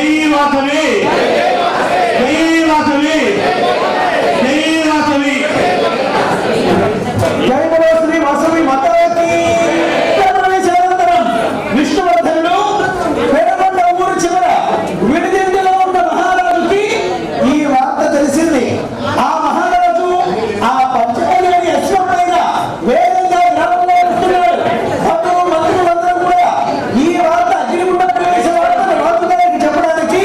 జై వాసవి, జై వాసవి, జై వాసవి. జై బలో శ్రీ వాసవి మాతాకి. ప్రవేశానంతరం విష్ణువర్ధనుడు పెనుగొండ ఊరు చివర విడిదిండిలో ఉన్న మహారాజుకి ఈ వార్త తెలిసింది. ఆ మహారాజు ఆ పంచకళ్యాణి అశ్వం పైన వేగంగా గ్రామంలో వస్తున్నాడు. బంధువు మంత్రులందరూ కూడా ఈ వార్త అగ్నిగుండ ప్రవేశ వార్తను రాజుగారికి చెప్పడానికి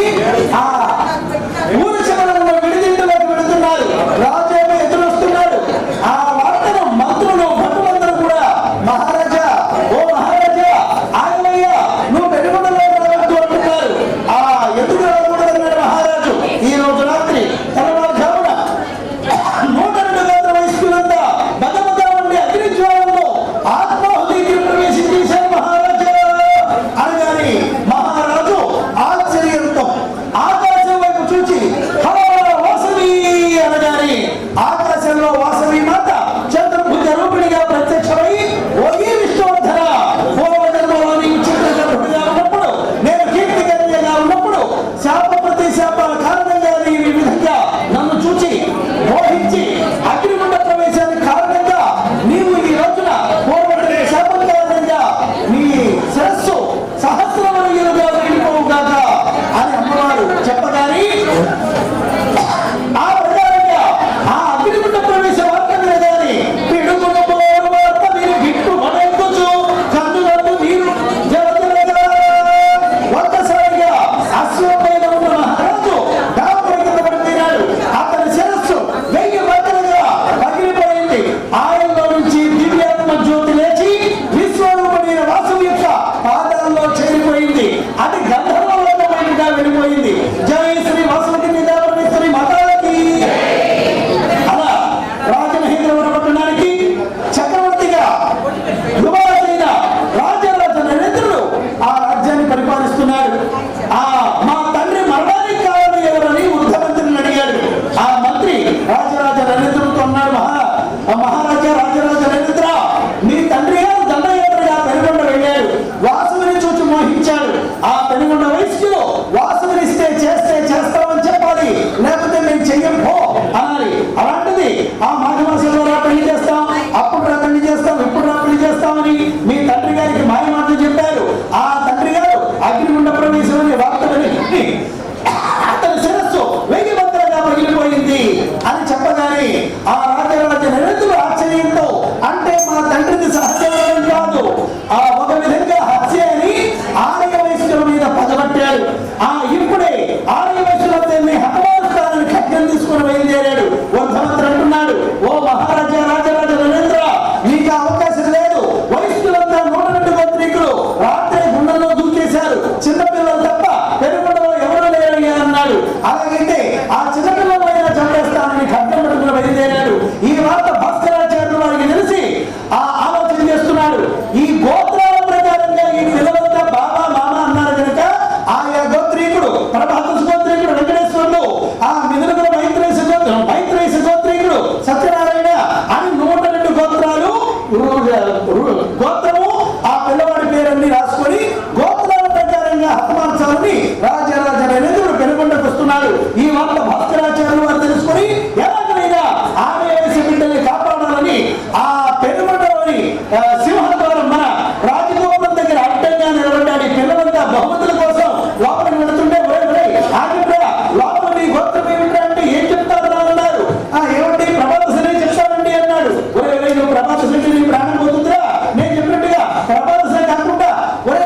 ఆ ఊరు చివర ఉన్న విడిదిండిలోకి వెళుతున్నారు. రాజు ఏమో ఎదురొస్తున్నాడు. ఆ వార్తను మంత్రులు భటులందరూ కూడా మహారాజా, ఓ మహారాజా ఆగమయ్యా, నువ్వు పెనుగొండలో రావద్దు అంటున్నారు. ఆ ఎదురు రాకూడదన్నాడు మహారాజు. ఈ రోజు రాత్రి తెల్లవారుజామున 102 గంటల వయస్కులంతా బదబద ఉండే అగ్నిజ్వాలంలో ఆత్మాహుతికి ప్రవేశించేశారు మహారాజా అనగానే మహారాజు ఆశ్చర్యంతో ఆకాశం వైపు చూచి హలో వాసవి అనగానే ఆకాశంలో వాసవి మాత చంద్రభుజ రూపిణిగా ప్రత్యక్షమై, ఓ ఈ విష్ణువర్ధన, పూర్వజన్మలో నీవు చిత్రగర్భుడిగా ఉన్నప్పుడు, నేను కీర్తికర్యగా ఉన్నప్పుడు శాప ప్రతి శాపాల కారణంగా నీవు ఈ విధంగా నన్ను చూచి మోహించి అగ్నిగుండ ప్రవేశానికి కారణంగా నీవు ఈ రోజున పూర్వజన్మ శాపం కారణంగా నీ శిరస్సు సహస్రమణులుగా వెళ్ళిపోవుగాక అని అమ్మవారు చెప్పగానే ఆ ప్రకారంగా ఆ అగ్నిగుండ ప్రవేశ వార్త వినగానే పిడుగుల వార్త మీరు గిట్టు మడెక్కుచు కన్నులకు నీరు జలజలగా ఒక్కసారిగా అశ్వం పైన ఉన్న మహారాజు డాబరి కింద పడిపోయినాడు. అతని శిరస్సు 1000 వక్కలుగా పగిలిపోయింది. ఆయనలో నుంచి దివ్యాత్మ జ్యోతి లేచి విశ్వరూపమైన వాసవి యొక్క పాదాల్లో చేరిపోయింది. అది గంధర్వలోకమైనగా వెళ్ళిపోయింది. జై శ్రీ వాసవి నిదాపరమేశ్వరి మాతాకి. అలా రాజమహేంద్రవరం పట్టణానికి చక్రవర్తిగా యువరాజైన రాజరాజ నరేంద్రుడు ఆ రాజ్యాన్ని పరిపాలిస్తున్నాడు. ఆ మా తండ్రి మరణానికి కారణం ఎవరని వృద్ధ మంత్రిని అడిగాడు. ఆ మంత్రి రాజరాజ నరేంద్రుడితో అన్నాడు, మహారాజా రాజరాజ నరేంద్ర, మీ తండ్రి గారు దండయాత్రగా పెనుగొండ వెళ్ళాడు. వాసుని చూచి మోహించాడు. ఆ పెనుగొండ వయస్సులో వాసునిస్తే చేస్తామని చెప్పాలి, లేకపోతే మేము చెయ్యం పో అనాలి. అలాంటిది ఆ మాఘమాసంలో రా పెళ్లి చేస్తాం, అప్పుడు రా పెళ్లి చేస్తాం, ఇప్పుడు రా పెళ్లి చేస్తామని మీ తండ్రి గారికి మాయ మాటలు చెప్పారు. ఆ తండ్రి గారు అగ్నిగుండ ప్రవేశం అనే వార్త విని అతని శిరస్సు 1000 వక్కలుగా పగిలిపోయింది అని చెప్పగానే ఆ రాజరాజ నరేంద్రుడు ఆశ్చర్యంతో, అంటే మా తండ్రిని సహజం కాదు, ఆ ఒక విధంగా హత్య అని ఆర్య వయస్సుల మీద పదబట్టాడు. ఆ ఇప్పుడే ఆర్య వయస్సులందరినీ హతమారుస్తానని ఖడ్గం తీసుకుని బయలుదేరాడు. వృద్ధమంత్రి అంటున్నాడు, ఓ మహారాజా రాజరాజ నరేంద్ర, నీకు అవకాశం లేదు. వయస్సులంతా 102 గోత్రీకులు రాత్రి గుండెల్లో దూకేశారు. చిన్నపిల్లలు తప్ప పెనుగొండలో ఎవరు లేరు అన్నాడు. అలాగైతే ఆ చిన్నపిల్లలైనా చంపేస్తానని ఖడ్గం పట్టుకుని బయలుదేరాడు. ఈ వార్త భాస్కరాచార్యులు వారికి తెలిసి ఆ ఆలోచన చేస్తున్నాడు. ఈ గోత్రాల ప్రకారంగా ఈ పిల్లలంతా బాబా మామ అన్నారు కనుక ఆయా గోత్రీకుడు ప్రభాకస్ గోత్రీకుడు వెంకటేశ్వరుడు, ఆ మినుగుల మైత్రేశ గోత్రీకుడు సత్యనారాయణ అని 102 గోత్రాలు గోత్రము ఆ పిల్లవాడి పేరన్ని రాసుకొని గోత్రాల ప్రకారంగా హతమార్చాలని రాజరాజ నరేంద్రుడు పెనుగొండకు వస్తున్నాడు. ఈ వార్త భాస్కరాచార్యులు వారు తెలుసుకొని ఎలాగైనా ఆమె వేసి బిడ్డల్ని కాపాడాలని ఆ పెనుగొండలోని సింహద్వారం మన రాజగోపురం దగ్గర అడ్డంగా నిలబడ్డాడు. ఈ పిల్లలంతా బహుమతుల కోసం లోపలికి వెళుతుంటే ఆగిపోయా లోపల మీ గోత్రం ఏమిటా అంటే ఏం చెప్తారు అన్నారు. ఏమంటే ప్రభాత శని చెప్తానండి అన్నాడు. నువ్వు ప్రభాత శని నీ ప్రాణం పోతుందిరా, నేను చెప్పినట్టుగా ప్రభాత శని కాకుండా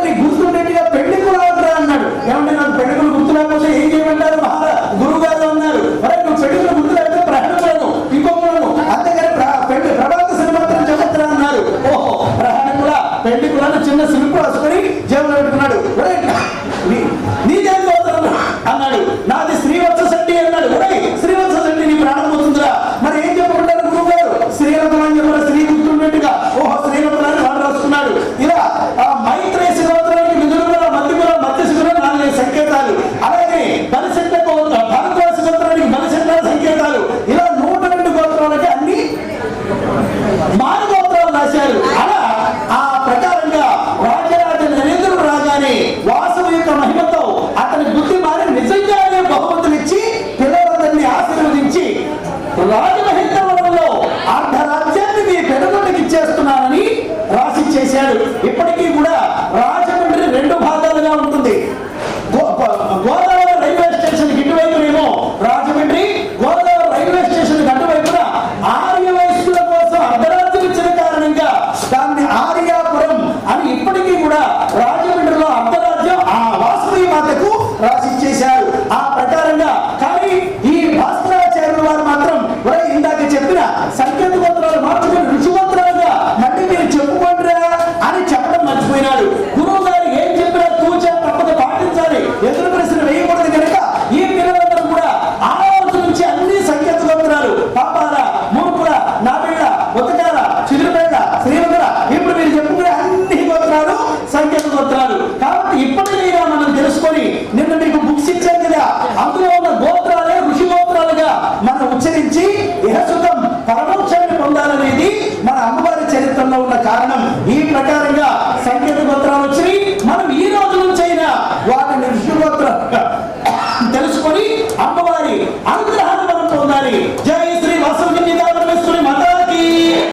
నీ గుర్తుండేట్టుగా పెళ్లికులు ఆడరా అన్నాడు. ఏమంటే నాకు పెళ్లికులు గుర్తు లేకపోతే ఏం చేయమంటారు గురువు గారు అన్నారు. నువ్వు పెళ్లికులు గుర్తు లేకపోతే ప్రయాణికులను ఇంకొకలను అంతేగాని ప్రభాత శని మాత్రం చెప్పరా అన్నారు. ఓహో ప్రయాణికుల పెళ్లికులను చిన్న సిలుపు రాసుకొని జేబులో పెట్టుకున్నాడు. నీదేం గోత్రం అన్నాడు. నాది శ్రీవత్సశెట్టి అన్నాడు. శ్రీవత్సశెట్టి నీ ప్రాణం పోతుందిరా, మరి ఏం చెప్పకుంటారు గురువు గారు? శ్రీరథం అని చెప్పిన స్త్రీ గుర్తుండేట్టుగా ఓహో శ్రీరథాన్ని వాడు రాసుకున్నాడు. ఇలా ఆ మైత్రేశ గోత్రానికి మిదురుల మధ్యకుల మధ్యశిగుల 4 సంకేతాలు, అలాగే బలిశెట్ల భారతవాసి గోత్రానికి బలిశెట్ల సంకేతాలు, ఇలా 102 గోత్రాలకి అన్ని మానగోత్రాలు రాశారు. అలా ఆ ప్రకారంగా రాజరాజ నరేంద్రుడు రాగానే వాసవి యొక్క మహిమతో అతని బుద్ధి మారి అమ్మవారి అనుగ్రహాన్ని మనం పొందాలి.